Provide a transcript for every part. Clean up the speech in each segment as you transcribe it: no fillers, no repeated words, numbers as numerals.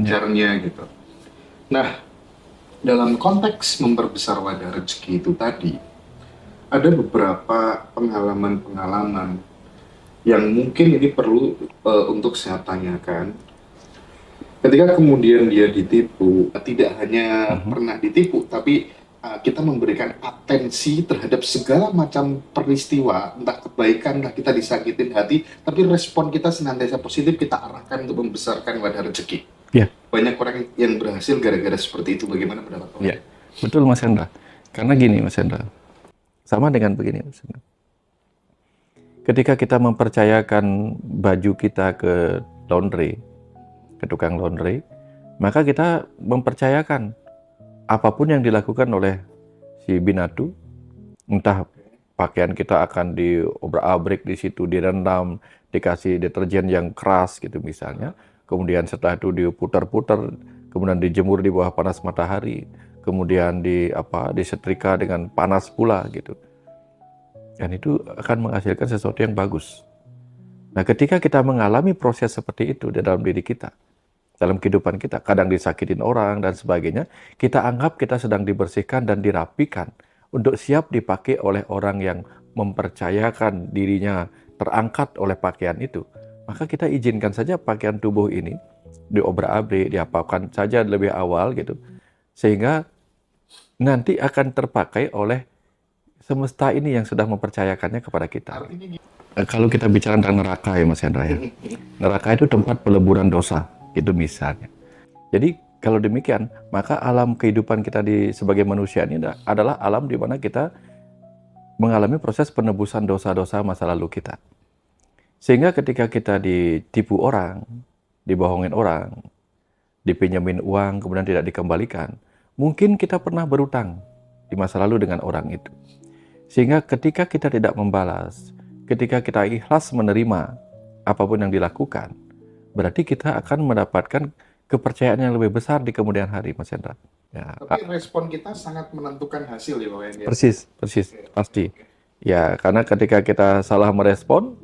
lancarnya gitu. Nah, dalam konteks memperbesar wadah rezeki itu tadi, ada beberapa pengalaman-pengalaman yang mungkin ini perlu untuk saya tanyakan. Ketika kemudian dia ditipu, tidak hanya pernah ditipu, tapi kita memberikan atensi terhadap segala macam peristiwa, entah kebaikan, entah kita disakitin hati, tapi respon kita senantiasa positif, kita arahkan untuk membesarkan wadah rezeki. Ya, Banyak orang yang berhasil gara-gara seperti itu. Bagaimana pendapat Anda? ya, betul Mas Hendra. Karena gini Mas Hendra, sama dengan begini Mas Hendra. Ketika kita mempercayakan baju kita ke laundry, ke tukang laundry, maka kita mempercayakan apapun yang dilakukan oleh si binatu, entah pakaian kita akan diobrak-abrik di situ, direndam, dikasih deterjen yang keras gitu misalnya, kemudian setelah itu diputar-putar, kemudian dijemur di bawah panas matahari, kemudian disetrika dengan panas pula gitu. Dan itu akan menghasilkan sesuatu yang bagus. Nah, ketika kita mengalami proses seperti itu di dalam diri kita, dalam kehidupan kita, kadang disakitin orang dan sebagainya, kita anggap kita sedang dibersihkan dan dirapikan untuk siap dipakai oleh orang yang mempercayakan dirinya terangkat oleh pakaian itu. Maka kita izinkan saja pakaian tubuh ini diobrak-abrik, diapakan saja lebih awal gitu, sehingga nanti akan terpakai oleh semesta ini yang sudah mempercayakannya kepada kita. Kalau kita bicara tentang neraka ya Mas Hendra ya, neraka itu tempat peleburan dosa, itu misalnya. Jadi kalau demikian, maka alam kehidupan kita sebagai manusia ini adalah alam di mana kita mengalami proses penebusan dosa-dosa masa lalu kita. Sehingga ketika kita ditipu orang, dibohongin orang, dipinjemin uang kemudian tidak dikembalikan, mungkin kita pernah berutang di masa lalu dengan orang itu. Sehingga ketika kita tidak membalas, ketika kita ikhlas menerima apapun yang dilakukan, berarti kita akan mendapatkan kepercayaan yang lebih besar di kemudian hari, Mas Hendra. Ya. Tapi respon kita sangat menentukan hasil ya Pak Wendy. Persis, pasti. Ya, karena ketika kita salah merespon,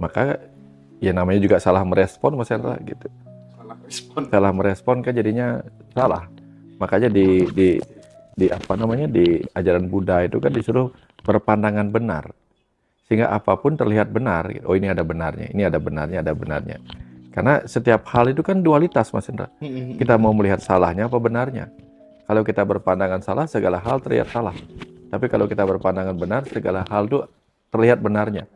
maka ya namanya juga salah merespon, Mas Hendra, gitu. Salah merespon kan jadinya salah. Makanya di ajaran Buddha itu kan disuruh berpandangan benar. Sehingga apapun terlihat benar. Oh, ini ada benarnya, ini ada benarnya, ada benarnya. Karena setiap hal itu kan dualitas, Mas Hendra. Kita mau melihat salahnya apa benarnya. Kalau kita berpandangan salah, segala hal terlihat salah. Tapi kalau kita berpandangan benar, segala hal itu terlihat benarnya.